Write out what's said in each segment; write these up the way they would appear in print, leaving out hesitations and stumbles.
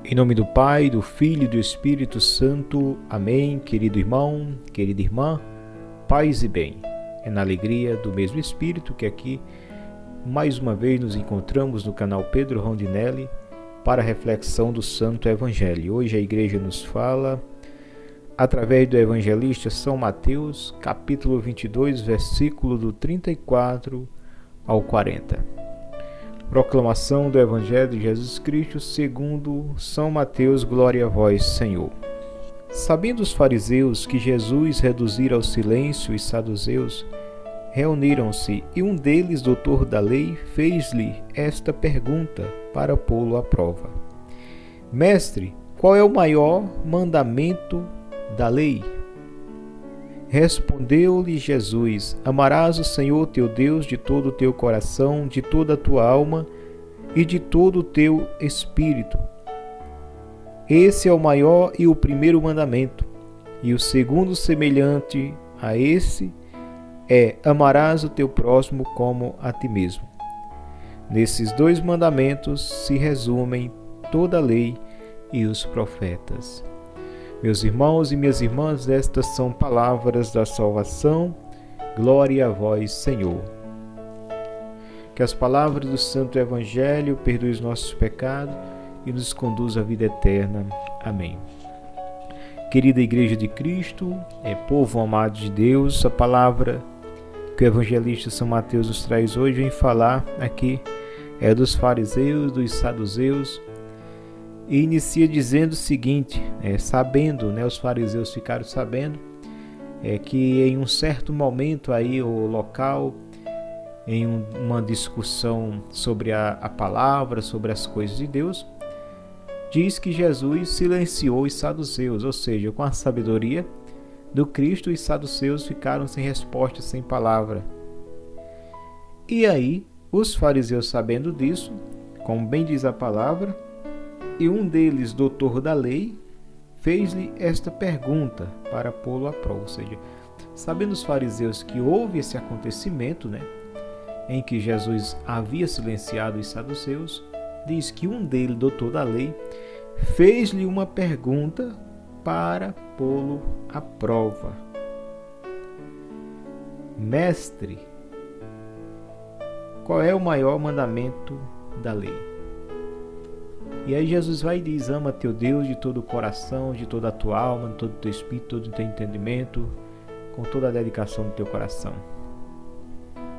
Em nome do Pai, do Filho e do Espírito Santo. Amém. Querido irmão, querida irmã, paz e bem. É na alegria do mesmo Espírito que aqui, mais uma vez, nos encontramos no canal Pedro Rondinelli para a reflexão do Santo Evangelho. Hoje a Igreja nos fala, através do evangelista São Mateus, capítulo 22, versículo do 34 ao 40. Proclamação do Evangelho de Jesus Cristo segundo São Mateus. Glória a vós, Senhor. Sabendo os fariseus que Jesus reduzira ao silêncio os saduceus, reuniram-se, e um deles, doutor da lei, fez-lhe esta pergunta para pô-lo à prova: Mestre, qual é o maior mandamento da lei? Respondeu-lhe Jesus: Amarás o Senhor teu Deus de todo o teu coração, de toda a tua alma e de todo o teu espírito. Esse é o maior e o primeiro mandamento. E o segundo, semelhante a esse, é: amarás o teu próximo como a ti mesmo. Nesses dois mandamentos se resumem toda a lei e os profetas. Meus irmãos e minhas irmãs, estas são palavras da salvação. Glória a vós, Senhor. Que as palavras do Santo Evangelho perdoem os nossos pecados e nos conduz à vida eterna. Amém. Querida Igreja de Cristo, povo amado de Deus, a palavra que o evangelista São Mateus nos traz hoje vem falar aqui dos fariseus, dos saduceus, e inicia dizendo o seguinte, sabendo, os fariseus ficaram sabendo que em um certo momento aí o local, em uma discussão sobre a palavra, sobre as coisas de Deus, diz que Jesus silenciou os saduceus, ou seja, com a sabedoria do Cristo, os saduceus ficaram sem resposta, sem palavra. E aí, os fariseus, sabendo disso, como bem diz a palavra, e um deles, doutor da lei, fez-lhe esta pergunta para pô-lo à prova. Ou seja, sabendo os fariseus que houve esse acontecimento, em que Jesus havia silenciado os saduceus, diz que um deles, doutor da lei, fez-lhe uma pergunta para pô-lo à prova. Mestre, qual é o maior mandamento da lei? E aí Jesus vai e diz: ama teu Deus de todo o coração, de toda a tua alma, de todo o teu espírito, todo o teu entendimento, com toda a dedicação do teu coração.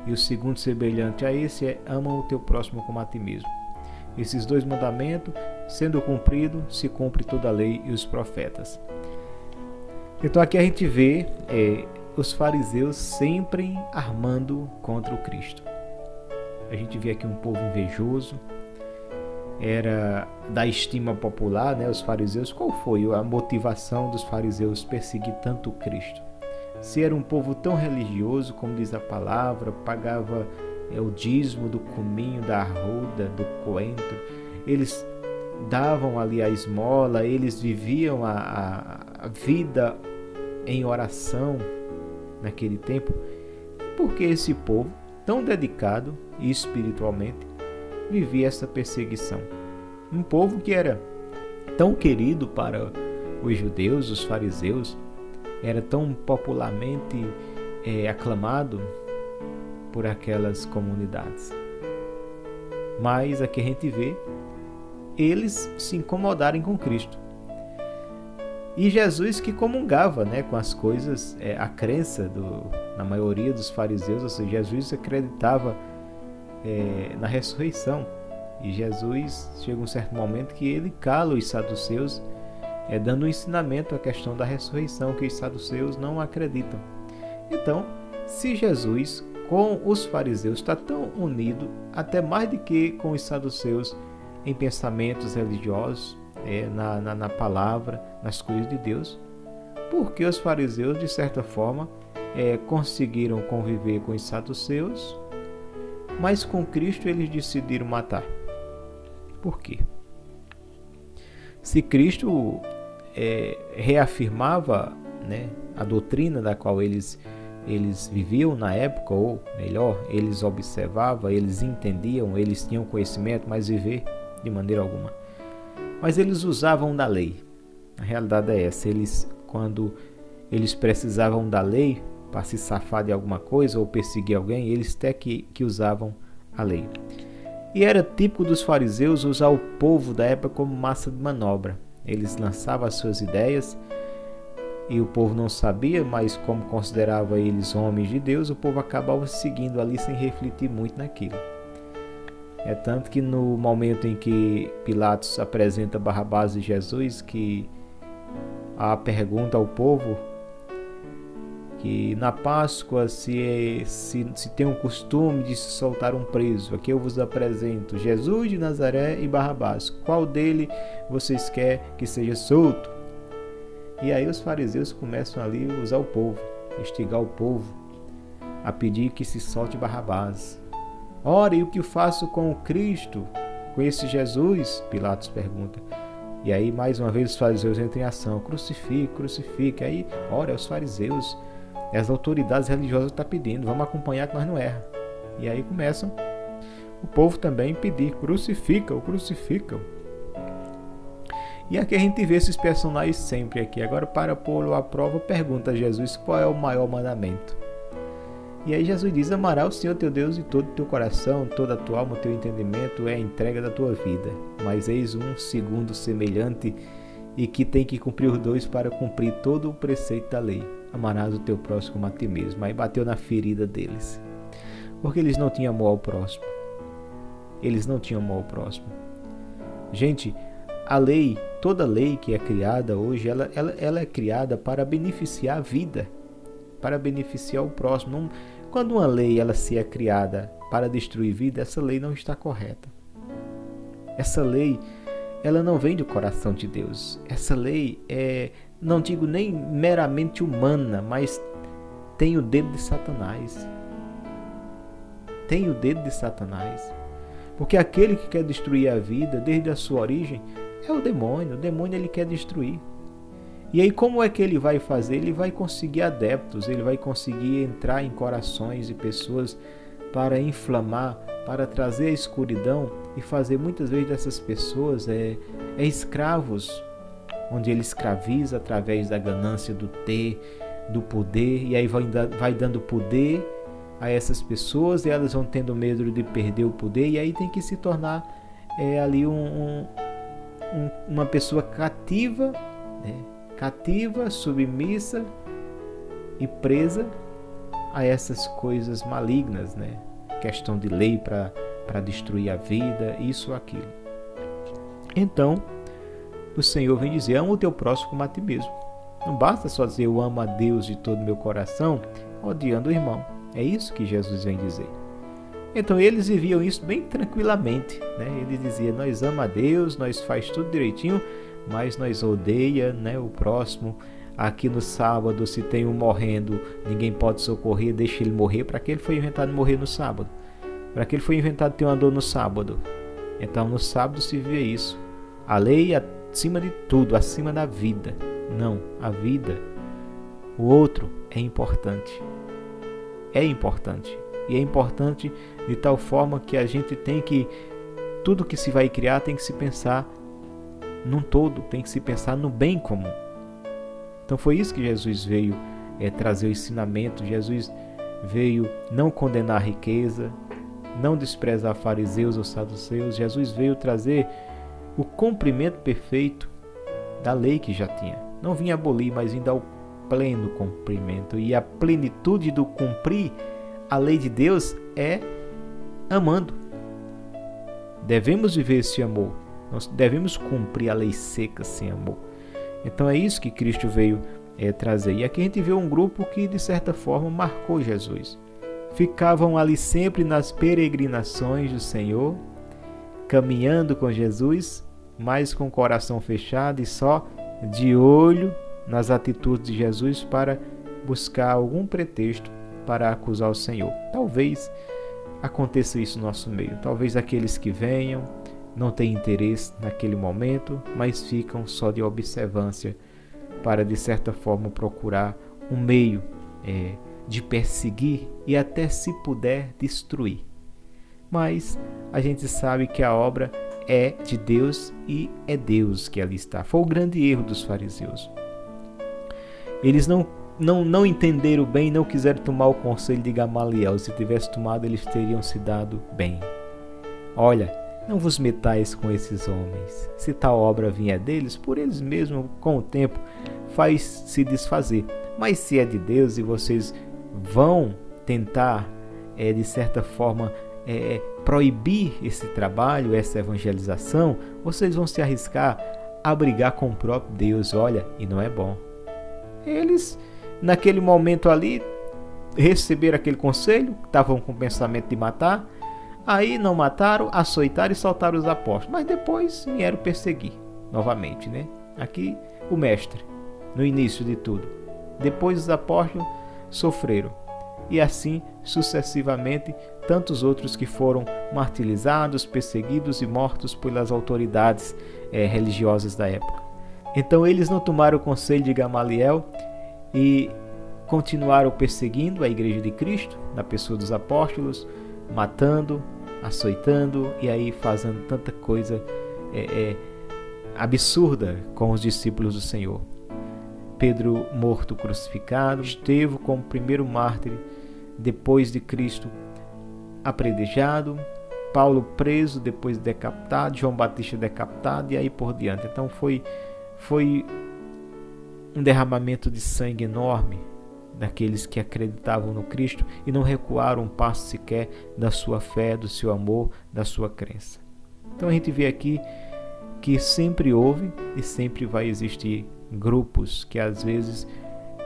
E o segundo, semelhante a esse, é: ama o teu próximo como a ti mesmo. Esses dois mandamentos, sendo cumprido, se cumpre toda a lei e os profetas. Então aqui a gente vê os fariseus sempre armando contra o Cristo. A gente vê aqui um povo invejoso, era da estima popular, os fariseus. Qual foi a motivação dos fariseus perseguir tanto o Cristo? Se era um povo tão religioso, como diz a palavra, pagava o dízimo do cominho, da arruda, do coentro, eles davam ali a esmola, eles viviam a vida em oração naquele tempo. Porque esse povo, tão dedicado e espiritualmente, vivia essa perseguição. Um povo que era tão querido para os judeus, os fariseus, era tão popularmente aclamado por aquelas comunidades. Mas aqui a gente vê eles se incomodarem com Cristo. E Jesus, que comungava com as coisas, a crença na maioria dos fariseus, ou seja, Jesus acreditava na ressurreição. E Jesus chega um certo momento que ele cala os saduceus, dando um ensinamento à questão da ressurreição, que os saduceus não acreditam. Então, se Jesus com os fariseus está tão unido, até mais do que com os saduceus, em pensamentos religiosos, na palavra, nas coisas de Deus, porque os fariseus, de certa forma, conseguiram conviver com os saduceus, mas com Cristo eles decidiram matar. Por quê? Se Cristo reafirmava a doutrina da qual eles viviam na época, ou melhor, eles observavam, eles entendiam, eles tinham conhecimento, mas viver de maneira alguma. Mas eles usavam da lei. A realidade é essa. Quando eles precisavam da lei para se safar de alguma coisa ou perseguir alguém, eles até que usavam a lei. E era típico dos fariseus usar o povo da época como massa de manobra. Eles lançavam as suas ideias e o povo não sabia, mas como considerava eles homens de Deus, o povo acabava seguindo ali sem refletir muito naquilo. É tanto que no momento em que Pilatos apresenta Barrabás e Jesus, que a pergunta ao povo que na Páscoa se tem um costume de se soltar um preso. Aqui eu vos apresento Jesus de Nazaré e Barrabás. Qual dele vocês querem que seja solto? E aí os fariseus começam ali a usar o povo, instigar o povo a pedir que se solte Barrabás. Ora, e o que eu faço com o Cristo, com esse Jesus? Pilatos pergunta. E aí mais uma vez os fariseus entram em ação. Crucifique, crucifique. Aí, ora, os fariseus, as autoridades religiosas estão pedindo, vamos acompanhar que nós não erramos. E aí começam o povo também pedir, crucifica-o, crucifica-o. E aqui a gente vê esses personagens sempre aqui. Agora, para pô-lo à prova, pergunta a Jesus qual é o maior mandamento. E aí Jesus diz, amarás o Senhor teu Deus de todo o teu coração, toda a tua alma, o teu entendimento, é a entrega da tua vida. Mas eis um segundo semelhante e que tem que cumprir os dois para cumprir todo o preceito da lei. Amarás o teu próximo como a ti mesmo. Aí bateu na ferida deles. Porque eles não tinham amor ao próximo. Eles não tinham amor ao próximo. Gente, a lei, toda lei que é criada hoje, ela é criada para beneficiar a vida, para beneficiar o próximo. Quando uma lei ela se é criada para destruir vida, essa lei não está correta. Essa lei, ela não vem do coração de Deus. Essa lei não digo nem meramente humana, mas tem o dedo de Satanás. Tem o dedo de Satanás. Porque aquele que quer destruir a vida desde a sua origem é o demônio. O demônio ele quer destruir. E aí como é que ele vai fazer? Ele vai conseguir adeptos, ele vai conseguir entrar em corações de pessoas para inflamar, para trazer a escuridão e fazer muitas vezes dessas pessoas escravos, onde ele escraviza através da ganância do ter, do poder, e aí vai dando poder a essas pessoas e elas vão tendo medo de perder o poder e aí tem que se tornar ali uma pessoa cativa, né? Cativa, submissa e presa a essas coisas malignas, né? Questão de lei para destruir a vida, isso ou aquilo. Então, o Senhor vem dizer, ama o teu próximo como a ti mesmo. Não basta só dizer, eu amo a Deus de todo o meu coração, odiando o irmão. É isso que Jesus vem dizer. Então, eles viviam isso bem tranquilamente, né? Eles diziam, nós amamos a Deus, nós faz tudo direitinho, mas nós odeia, né, o próximo. Aqui no sábado, se tem um morrendo, ninguém pode socorrer, deixa ele morrer. Para que ele foi inventado morrer no sábado? Para que ele foi inventado ter uma dor no sábado? Então no sábado se vê isso. A lei acima de tudo, acima da vida. Não, a vida, o outro é importante. É importante. E é importante de tal forma que a gente tem que, tudo que se vai criar tem que se pensar num todo, tem que se pensar no bem comum. Então foi isso que Jesus veio trazer o ensinamento. Jesus veio não condenar a riqueza, não desprezar fariseus ou saduceus. Jesus veio trazer o cumprimento perfeito da lei que já tinha. Não vinha abolir, mas vinha dar o pleno cumprimento. E a plenitude do cumprir a lei de Deus é amando. Devemos viver esse amor. Nós devemos cumprir a lei seca sem amor. Então é isso que Cristo veio trazer. E aqui a gente vê um grupo que de certa forma marcou Jesus. Ficavam ali sempre nas peregrinações do Senhor, caminhando com Jesus, mas com o coração fechado e só de olho nas atitudes de Jesus para buscar algum pretexto para acusar o Senhor. Talvez aconteça isso no nosso meio. Talvez aqueles que venham não têm interesse naquele momento, mas ficam só de observância para, de certa forma, procurar um meio de perseguir e até, se puder, destruir. Mas a gente sabe que a obra é de Deus e é Deus que ali está. Foi o grande erro dos fariseus. Eles não entenderam bem, não quiseram tomar o conselho de Gamaliel. Se tivesse tomado, eles teriam se dado bem. Olha, não vos metais com esses homens. Se tal obra vier deles, por eles mesmos, com o tempo, faz se desfazer. Mas se é de Deus e vocês vão tentar, de certa forma, proibir esse trabalho, essa evangelização, vocês vão se arriscar a brigar com o próprio Deus. Olha, e não é bom. Eles, naquele momento ali, receberam aquele conselho, estavam com o pensamento de matar, aí não mataram, açoitaram e soltaram os apóstolos, mas depois vieram perseguir novamente, né? Aqui o mestre, no início de tudo. Depois os apóstolos sofreram, e assim sucessivamente tantos outros que foram martirizados, perseguidos e mortos pelas autoridades religiosas da época. Então eles não tomaram o conselho de Gamaliel e continuaram perseguindo a igreja de Cristo, na pessoa dos apóstolos, matando, açoitando e aí fazendo tanta coisa absurda com os discípulos do Senhor. Pedro morto, crucificado, Estevão como primeiro mártir depois de Cristo apredejado, Paulo preso, depois decapitado, João Batista decapitado e aí por diante. Então foi um derramamento de sangue enorme daqueles que acreditavam no Cristo e não recuaram um passo sequer da sua fé, do seu amor, da sua crença. Então a gente vê aqui que sempre houve e sempre vai existir grupos que às vezes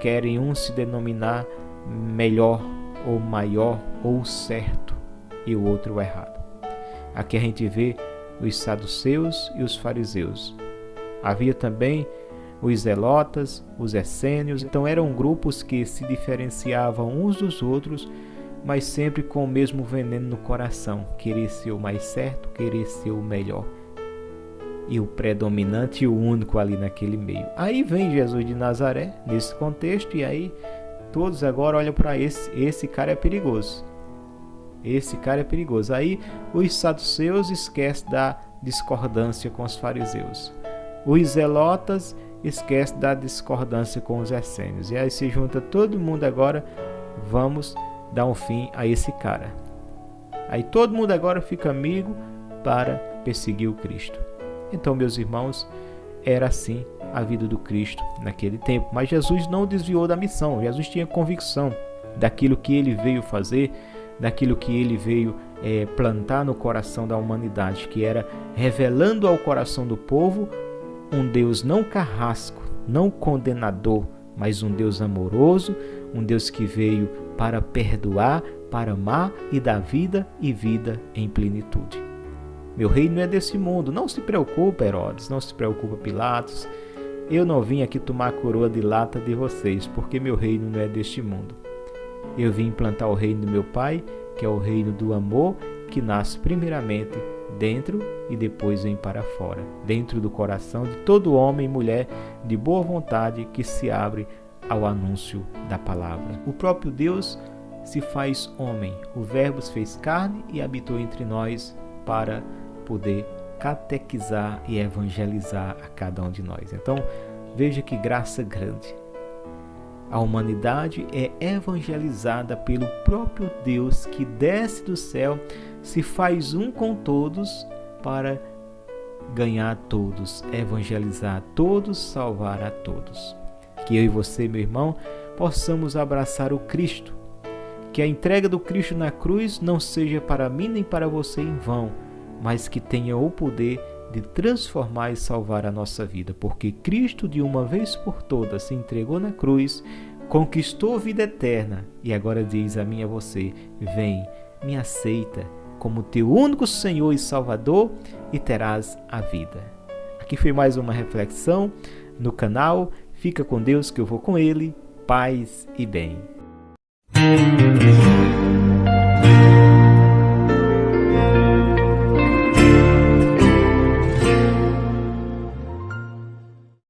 querem um se denominar melhor ou maior ou certo e o outro errado. Aqui a gente vê os saduceus e os fariseus. Havia também os zelotas, os essênios. Então eram grupos que se diferenciavam uns dos outros, mas sempre com o mesmo veneno no coração, querer ser o mais certo, querer ser o melhor e o predominante e o único ali naquele meio. Aí vem Jesus de Nazaré nesse contexto e aí todos agora olham para esse cara é perigoso. Esse cara é perigoso. Aí os saduceus esquecem da discordância com os fariseus. Os zelotas esquecem da discordância com os essênios. E aí se junta todo mundo agora, vamos dar um fim a esse cara. Aí todo mundo agora fica amigo para perseguir o Cristo. Então, meus irmãos, era assim a vida do Cristo naquele tempo. Mas Jesus não desviou da missão. Jesus tinha convicção daquilo que ele veio fazer, daquilo que ele veio plantar no coração da humanidade, que era revelando ao coração do povo um Deus não carrasco, não condenador, mas um Deus amoroso, um Deus que veio para perdoar, para amar e dar vida e vida em plenitude. Meu reino não é desse mundo. Não se preocupa, Herodes, não se preocupa, Pilatos. Eu não vim aqui tomar a coroa de lata de vocês, porque meu reino não é deste mundo. Eu vim implantar o reino do meu Pai, que é o reino do amor, que nasce primeiramente dentro e depois vem para fora, dentro do coração de todo homem e mulher de boa vontade que se abre ao anúncio da palavra. O próprio Deus se faz homem, o Verbo se fez carne e habitou entre nós para poder catequizar e evangelizar a cada um de nós. Então, veja que graça grande. A humanidade é evangelizada pelo próprio Deus que desce do céu, se faz um com todos para ganhar todos, evangelizar todos, salvar a todos. Que eu e você, meu irmão, possamos abraçar o Cristo. Que a entrega do Cristo na cruz não seja para mim nem para você em vão, mas que tenha o poder de transformar e salvar a nossa vida, porque Cristo de uma vez por todas se entregou na cruz, conquistou a vida eterna e agora diz a mim e a você: vem, me aceita como teu único Senhor e Salvador e terás a vida. Aqui foi mais uma reflexão no canal. Fica com Deus que eu vou com Ele. Paz e bem.